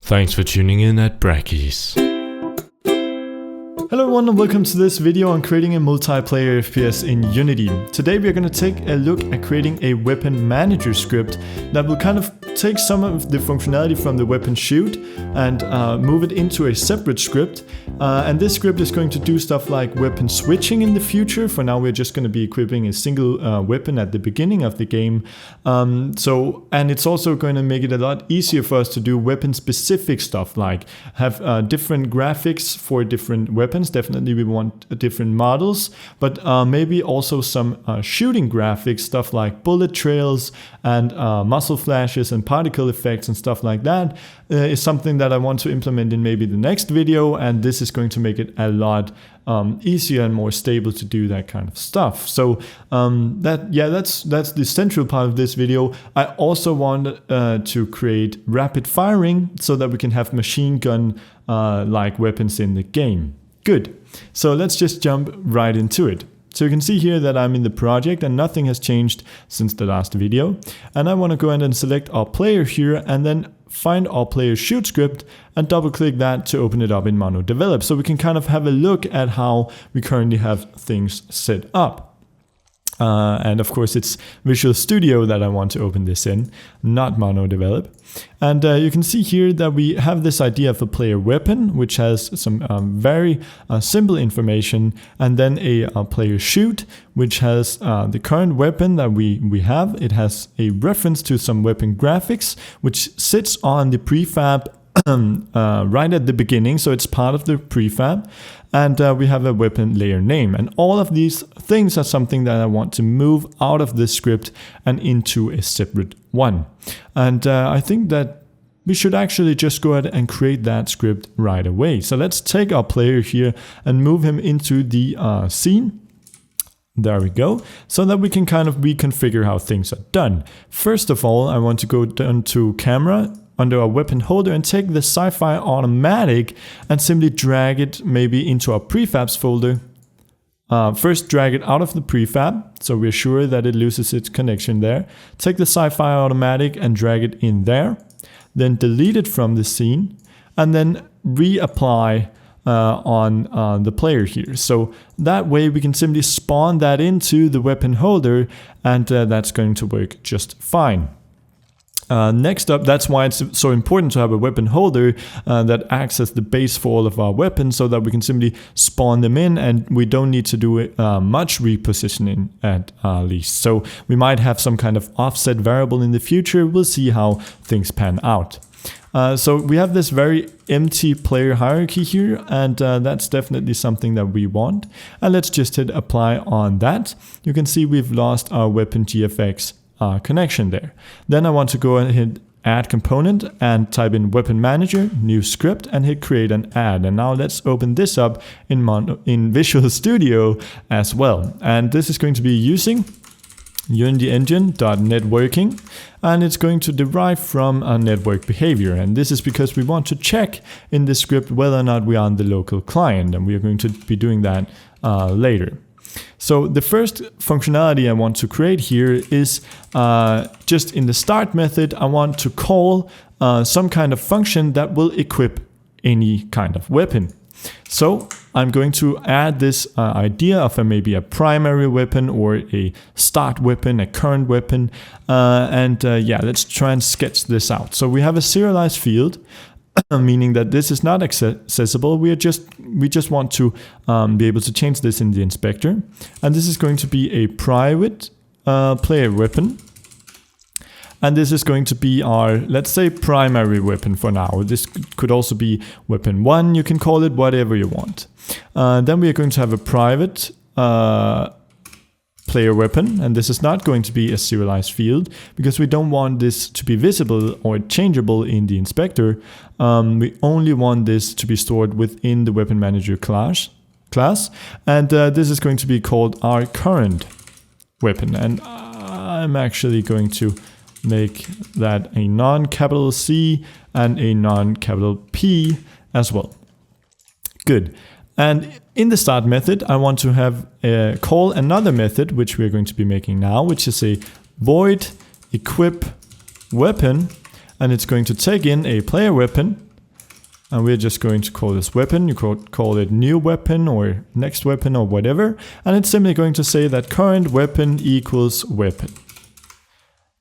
Thanks for tuning in at Brackies. Hello everyone and welcome to this video on creating a multiplayer FPS in Unity. Today we are going to take a look at creating a weapon manager script that will kind of take some of the functionality from the weapon chute and move it into a separate script. And this script is going to do stuff like weapon switching in the future. For now we're just going to be equipping a single weapon at the beginning of the game. And it's also going to make it a lot easier for us to do weapon specific stuff, like have different graphics for different weapons. Definitely we want different models, but maybe also some shooting graphics, stuff like bullet trails and muzzle flashes and particle effects and stuff like that is something that I want to implement in maybe the next video, and this is going to make it a lot easier and more stable to do that kind of stuff. So that's the central part of this video. I also want to create rapid firing so that we can have machine gun like weapons in the game. Good. So let's just jump right into it. So you can see here that I'm in the project and nothing has changed since the last video. And I want to go ahead and select our player here and then find our player shoot script and double click that to open it up in Mono Develop. So we can kind of have a look at how we currently have things set up. And of course it's Visual Studio that I want to open this in, not Mono Develop. And you can see here that we have this idea of a player weapon, which has some very simple information, and then a player shoot, which has the current weapon that we have. It has a reference to some weapon graphics, which sits on the prefab right at the beginning, so it's part of the prefab, and we have a weapon layer name, and all of these things are something that I want to move out of this script and into a separate one. And I think that we should actually just go ahead and create that script right away. So let's take our player here and move him into the scene. There we go, so that we can kind of reconfigure how things are done. First of all, I want to go down to camera under our weapon holder and take the sci-fi automatic and simply drag it maybe into our prefabs folder. First drag it out of the prefab, so we're sure that it loses its connection there. Take the sci-fi automatic and drag it in there. Then delete it from the scene and then reapply on the player here. So that way we can simply spawn that into the weapon holder, and that's going to work just fine. Next up, that's why it's so important to have a weapon holder that acts as the base for all of our weapons, so that we can simply spawn them in and we don't need to do much repositioning at least. So we might have some kind of offset variable in the future. We'll see how things pan out. So we have this very empty player hierarchy here, and that's definitely something that we want. And let's just hit apply on that. You can see we've lost our weapon GFX connection there. Then I want to go ahead and add component and type in weapon manager, new script, and hit create and add. And now let's open this up in Visual Studio as well. And this is going to be using Unity engine.networking, and it's going to derive from a network behavior. And this is because we want to check in this script whether or not we are on the local client, and we are going to be doing that later. So the first functionality I want to create here is just in the start method, I want to call some kind of function that will equip any kind of weapon. So I'm going to add this idea of maybe a primary weapon or a start weapon, a current weapon, yeah, let's try and sketch this out. So we have a serialized field, meaning that this is not accessible. We just want to be able to change this in the inspector, and this is going to be a private player weapon, and this is going to be our, let's say, primary weapon for now. This could also be weapon 1, you can call it whatever you want. Then we are going to have a private player weapon, and this is not going to be a serialized field because we don't want this to be visible or changeable in the inspector. We only want this to be stored within the weapon manager class, and this is going to be called our current weapon. And I'm actually going to make that a non-capital C and a non-capital P as well. Good. And in the start method, I want to have call another method, which we're going to be making now, which is a void equip weapon, and it's going to take in a player weapon And we're just going to call this weapon. You could call it new weapon or next weapon or whatever. And it's simply going to say that current weapon equals weapon.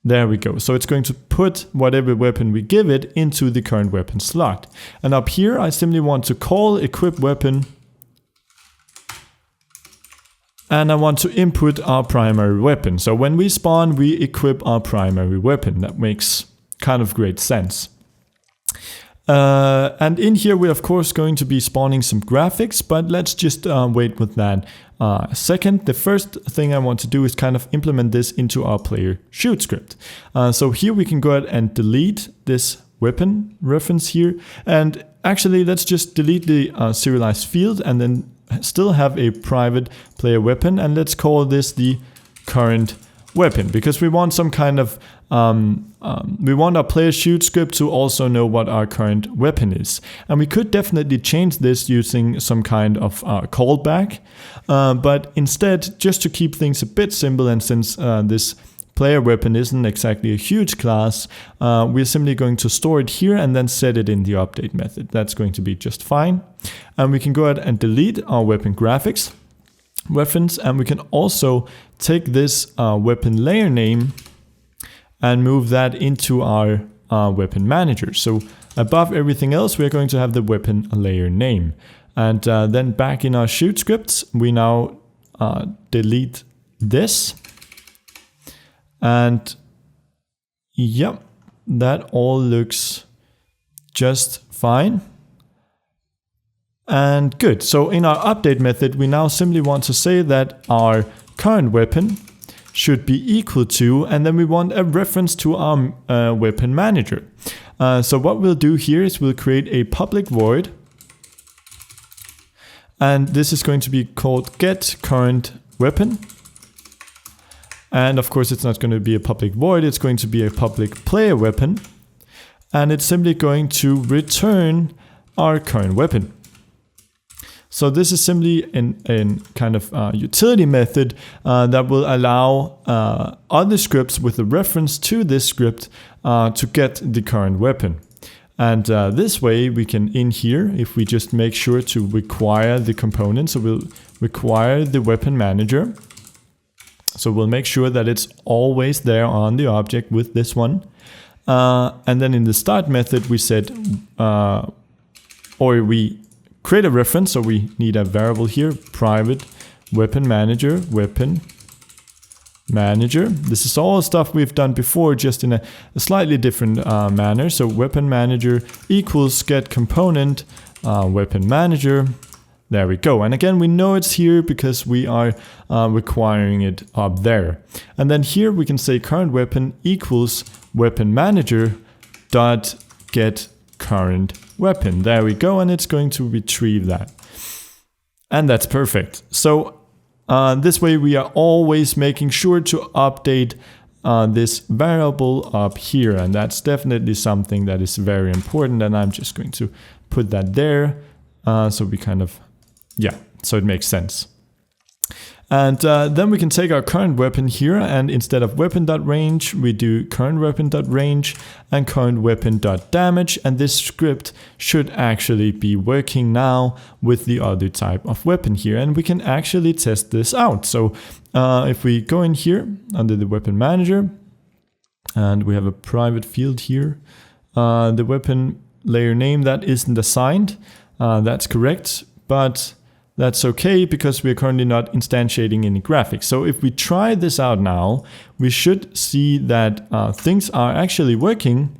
There we go. So it's going to put whatever weapon we give it into the current weapon slot. And up here, I simply want to call equip weapon. And I want to input our primary weapon. So when we spawn, we equip our primary weapon. That makes kind of great sense. And in here we're of course going to be spawning some graphics, but let's just wait with that a second. The first thing I want to do is kind of implement this into our player shoot script. So here we can go ahead and delete this weapon reference here, and actually let's just delete the serialized field and then still have a private player weapon, and let's call this the current weapon, because we want some kind of we want our player shoot script to also know what our current weapon is. And we could definitely change this using some kind of callback, but instead, just to keep things a bit simple, and since this player weapon isn't exactly a huge class, we're simply going to store it here and then set it in the update method. That's going to be just fine. And we can go ahead and delete our weapon graphics reference, and we can also take this weapon layer name and move that into our weapon manager. So above everything else, we're going to have the weapon layer name. And then back in our shoot scripts, we now delete this. And yep, that all looks just fine. And good. So in our update method, we now simply want to say that our current weapon should be equal to, and then we want a reference to our weapon manager. So what we'll do here is we'll create a public void, and this is going to be called get current weapon. And of course, it's not going to be a public void, it's going to be a public player weapon, and it's simply going to return our current weapon. So this is simply an kind of utility method that will allow other scripts with a reference to this script to get the current weapon. And this way we can, in here, if we just make sure to require the component, so we'll require the weapon manager. So we'll make sure that it's always there on the object with this one. And then in the start method we said, or we create a reference, so we need a variable here, private weapon manager, weapon manager. This is all stuff we've done before, just in a slightly different manner. So weapon manager equals get component weapon manager. There we go. And again, we know it's here because we are requiring it up there. And then here we can say current weapon equals weapon manager dot get current weapon. There we go, and it's going to retrieve that. And that's perfect. So this way we are always making sure to update this variable up here, and that's definitely something that is very important, and I'm just going to put that there so we kind of, yeah, so it makes sense. And then we can take our current weapon here, and instead of weapon.range, we do current weapon.range and current weapon.damage, and this script should actually be working now with the other type of weapon here, and we can actually test this out. So if we go in here under the weapon manager, and we have a private field here, the weapon layer name that isn't assigned, that's correct, but that's okay because we're currently not instantiating any graphics. So if we try this out now, we should see that things are actually working.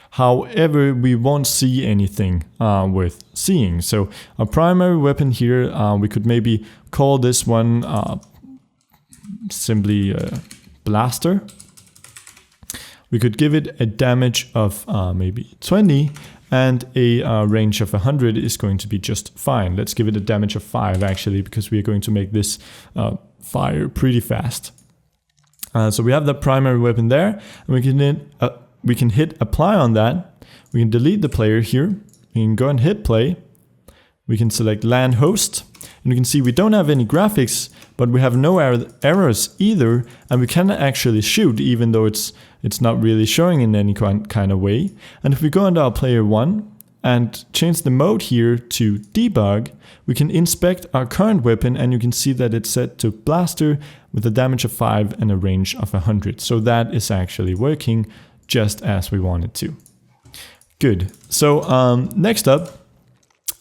However, we won't see anything worth seeing. So our primary weapon here, we could maybe call this one simply blaster. We could give it a damage of maybe 20. And a range of 100 is going to be just fine. Let's give it a damage of 5 actually, because we are going to make this fire pretty fast. So we have the primary weapon there, and we can hit apply on that. We can delete the player here. We can go and hit play. We can select LAN host, and you can see we don't have any graphics, but we have no errors either, and we can actually shoot even though it's not really showing in any kind of way. And if we go into our player 1 and change the mode here to debug, we can inspect our current weapon, and you can see that it's set to blaster with a damage of 5 and a range of 100. So that is actually working just as we want it to. Good. So next up,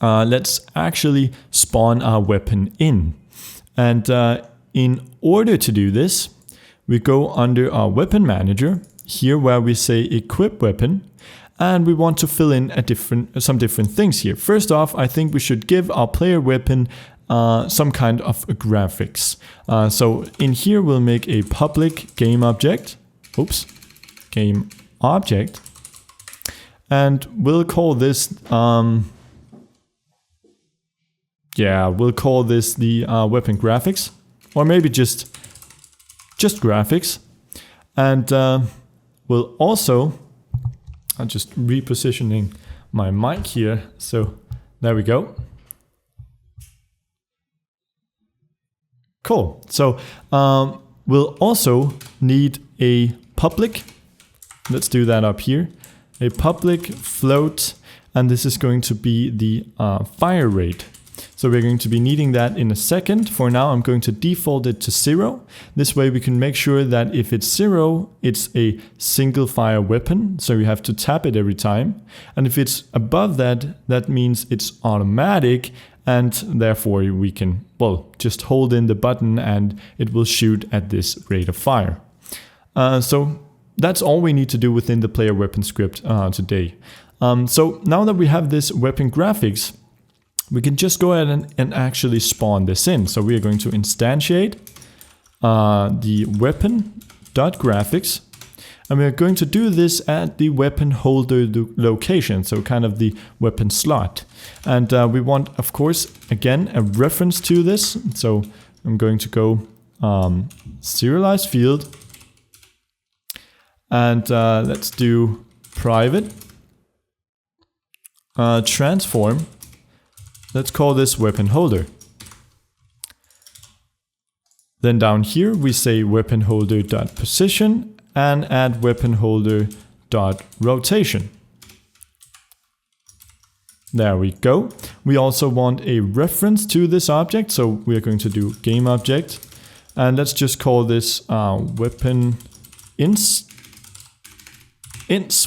let's actually spawn our weapon in. And in order to do this, we go under our weapon manager, here where we say equip weapon, and we want to fill in some different things here. First off, I think we should give our player weapon some kind of graphics. So in here we'll make a public game object, game object, and we'll call this we'll call this the weapon graphics, or maybe just graphics. And we'll also, I'm just repositioning my mic here, so there we go. Cool. So we'll also need a public, let's do that up here, a public float, and this is going to be the fire rate. So we're going to be needing that in a second. For now, I'm going to default it to 0. This way we can make sure that if it's 0, it's a single fire weapon. So you have to tap it every time. And if it's above that, that means it's automatic. And therefore we can, well, just hold in the button and it will shoot at this rate of fire. So that's all we need to do within the player weapon script today. So now that we have this weapon graphics, we can just go ahead and actually spawn this in. So we are going to instantiate the weapon.graphics, and we are going to do this at the weapon holder location, so kind of the weapon slot. And we want, of course, again, a reference to this. So I'm going to go serialized field, and let's do private transform. Let's call this weapon holder. Then down here we say weapon holder.position and add weapon holder.rotation. There we go. We also want a reference to this object, so we are going to do game object, and let's just call this weapon inst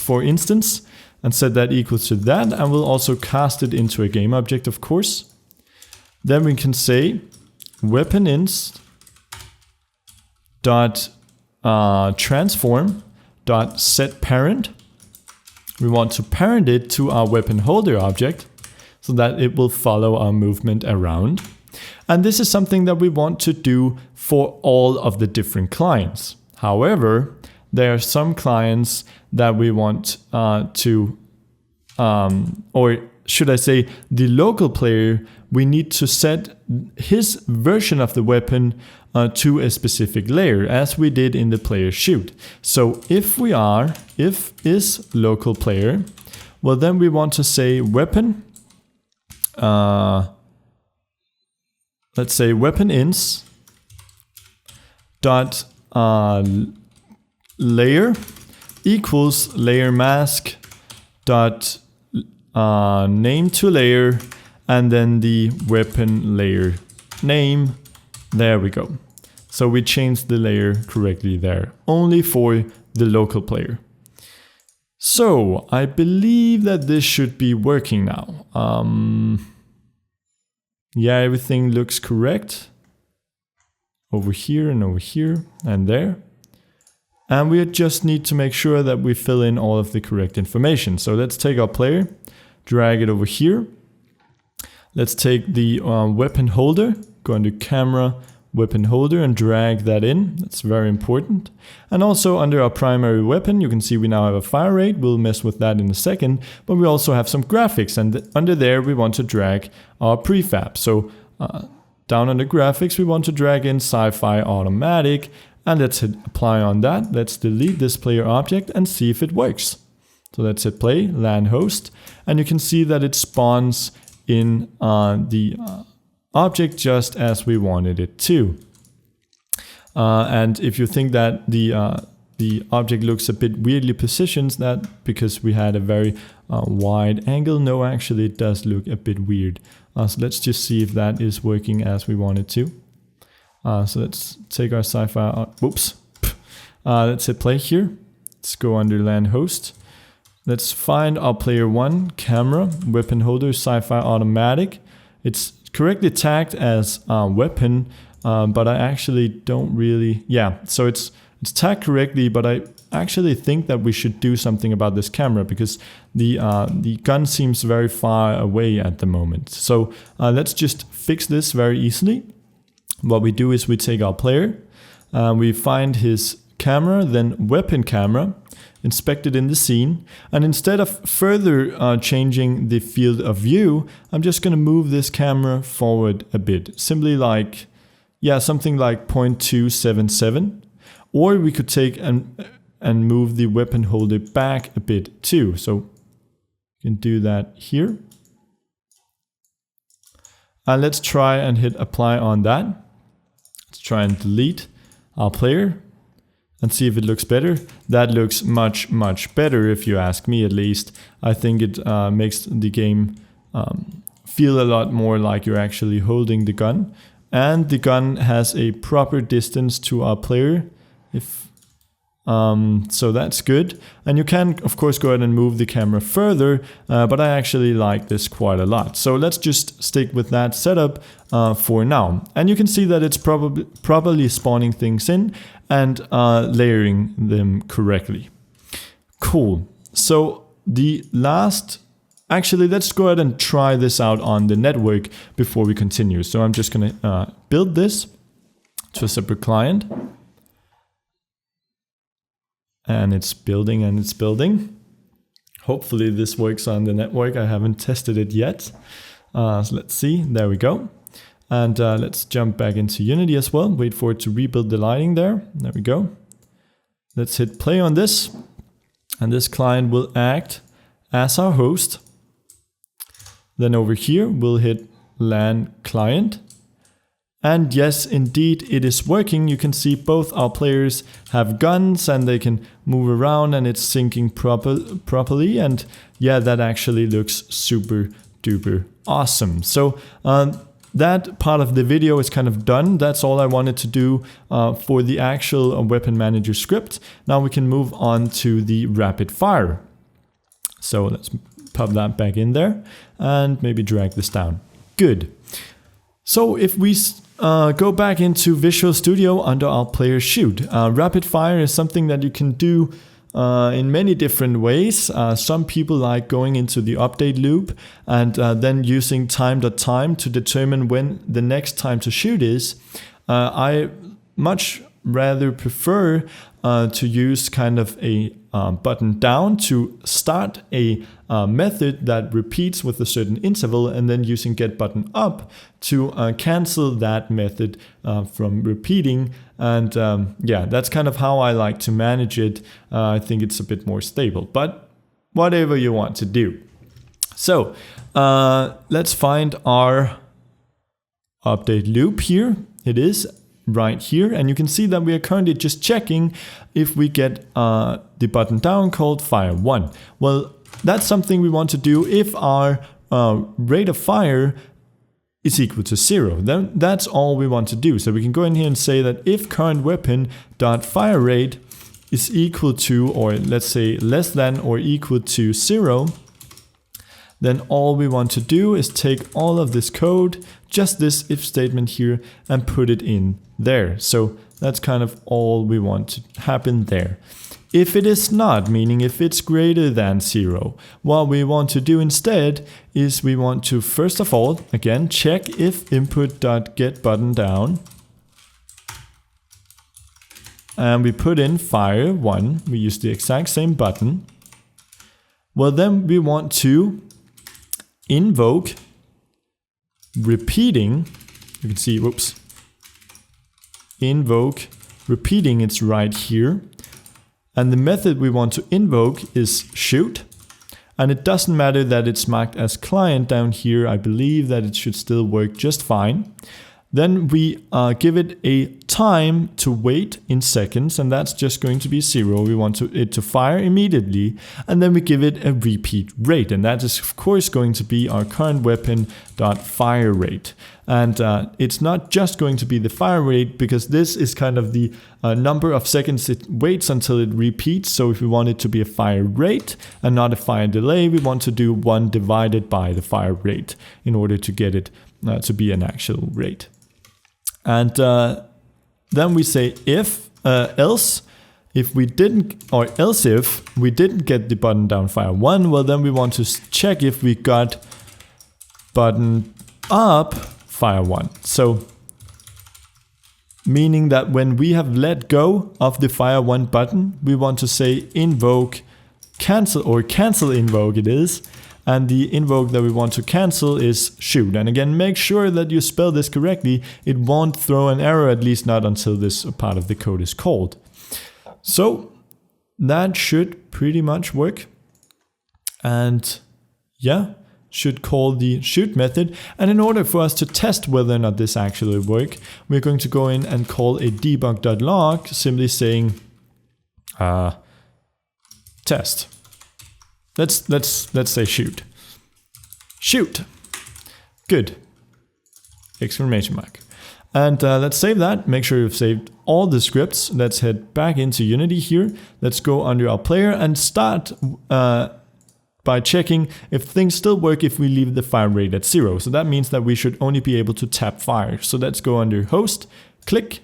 for instance, and set that equals to that, and we'll also cast it into a game object, of course. Then we can say weapon inst dot transform dot set parent. We want to parent it to our weapon holder object so that it will follow our movement around. And this is something that we want to do for all of the different clients. However, there are some clients that we want or should I say the local player, we need to set his version of the weapon to a specific layer, as we did in the player shoot. So if is local player, well then we want to say weapon, let's say weapon inst dot layer equals layer mask dot name to layer, and then the weapon layer name. There we go. So we changed the layer correctly there, only for the local player. So I believe that this should be working now. Yeah, everything looks correct. Over here and there. And we just need to make sure that we fill in all of the correct information. So let's take our player, drag it over here. Let's take the weapon holder, go under camera, weapon holder, and drag that in. That's very important. And also under our primary weapon, you can see we now have a fire rate. We'll mess with that in a second, but we also have some graphics, and under there we want to drag our prefab. So down under graphics, we want to drag in sci-fi automatic, and let's hit apply on that. Let's delete this player object and see if it works. So let's hit play, LAN host, and you can see that it spawns in the object just as we wanted it to. And if you think that the the object looks a bit weirdly positioned. That because we had a very wide angle. No, actually it does look a bit weird. So let's just see if that is working as we want it to. So let's take our sci-fi out. Whoops. Let's hit play here. Let's go under LAN host. Let's find our player 1 camera, weapon holder, sci-fi automatic. It's correctly tagged as weapon, but I actually don't really, yeah, so it's tagged correctly, but I actually think that we should do something about this camera because the gun seems very far away at the moment. So let's just fix this very easily. What we do is we take our player, we find his camera, then weapon camera, inspect it in the scene, and instead of further changing the field of view, I'm just going to move this camera forward a bit, simply like, yeah, something like 0.277, or we could take and move the weapon holder back a bit too, so you can do that here. And let's try and hit apply on that. Let's try and delete our player and see if it looks better. That looks much, much better if you ask me at least. I think it makes the game feel a lot more like you're actually holding the gun. And the gun has a proper distance to our player. So that's good. And you can, of course, go ahead and move the camera further, but I actually like this quite a lot. So let's just stick with that setup for now. And you can see that it's properly spawning things in and layering them correctly. Cool. So the last, actually, let's go ahead and try this out on the network before we continue. So I'm just going to build this to a separate client. And it's building and it's building. Hopefully this works on the network. I haven't tested it yet. So let's see. There we go. And let's jump back into Unity as well. Wait for it to rebuild the lighting there. There we go. Let's hit play on this. And this client will act as our host. Then over here, we'll hit LAN client. And yes, indeed, it is working. You can see both our players have guns and they can move around and it's syncing properly. And yeah, that actually looks super duper awesome. So that part of the video is kind of done. That's all I wanted to do for the actual weapon manager script. Now we can move on to the rapid fire. So let's pop that back in there and maybe drag this down. Good. So if we go back into Visual Studio under our player shoot. Rapid fire is something that you can do in many different ways. Some people like going into the update loop and then using time.time to determine when the next time to shoot is. I much rather prefer to use kind of a button down to start a method that repeats with a certain interval, and then using get button up to cancel that method from repeating. And yeah, that's kind of how I like to manage it. I think it's a bit more stable, but whatever you want to do. So let's find our update loop here. It is right here, and you can see that we are currently just checking if we get the button down called fire 1. Well, that's something we want to do if our rate of fire is equal to 0. Then that's all we want to do. So we can go in here and say that if current weapon dot fire rate is equal to, or let's say less than or equal to 0, then all we want to do is take all of this code, just this if statement here, and put it in there. So that's kind of all we want to happen there. If it is not, meaning if it's greater than 0, what we want to do instead is we want to, first of all, again, check if input.get button down. And we put in fire 1. We use the exact same button. Well, then we want to invoke repeating. You can see, whoops. Invoke repeating, it's right here. And the method we want to invoke is shoot. And it doesn't matter that it's marked as client down here. I believe that it should still work just fine. Then we give it a time to wait in seconds, and that's just going to be 0. We want it to fire immediately, and then we give it a repeat rate, and that is of course going to be our current weapon.fire rate. And it's not just going to be the fire rate, because this is kind of the number of seconds it waits until it repeats. So if we want it to be a fire rate and not a fire delay, we want to do 1 divided by the fire rate in order to get it to be an actual rate. And then we say else if we didn't get the button down fire 1, well then we want to check if we got button up fire 1. So meaning that when we have let go of the fire 1 button, we want to say invoke cancel, or cancel invoke it is. And the invoke that we want to cancel is shoot. And again, make sure that you spell this correctly. It won't throw an error, at least not until this part of the code is called. So that should pretty much work. And yeah, should call the shoot method. And in order for us to test whether or not this actually works, we're going to go in and call a debug.log, simply saying test. Let's say shoot. Shoot. Good. Exclamation mark. And let's save that. Make sure you've saved all the scripts. Let's head back into Unity here. Let's go under our player and start by checking if things still work if we leave the fire rate at 0. So that means that we should only be able to tap fire. So let's go under host, click,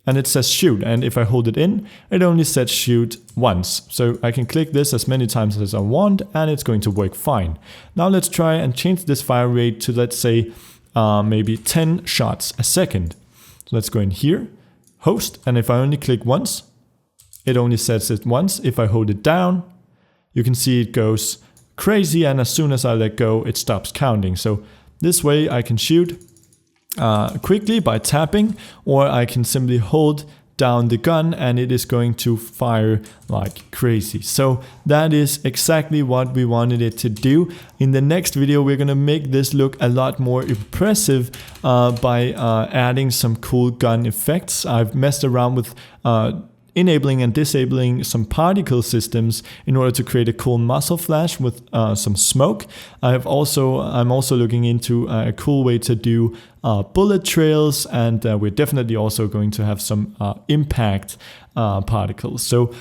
and it says shoot. And if I hold it in, it only says shoot once. So I can click this as many times as I want, and it's going to work fine. Now let's try and change this fire rate to, let's say, maybe 10 shots a second. So let's go in here, host, and if I only click once, it only says it once. If I hold it down, you can see it goes crazy, and as soon as I let go, it stops counting. So this way I can shoot quickly by tapping, or I can simply hold down the gun and it is going to fire like crazy. So that is exactly what we wanted it to do. In the next video, we're going to make this look a lot more impressive by adding some cool gun effects. I've messed around with enabling and disabling some particle systems in order to create a cool muzzle flash with some smoke. I'm also looking into a cool way to do bullet trails, and we're definitely also going to have some impact particles. So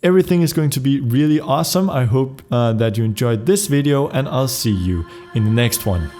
everything is going to be really awesome. I hope that you enjoyed this video, and I'll see you in the next one.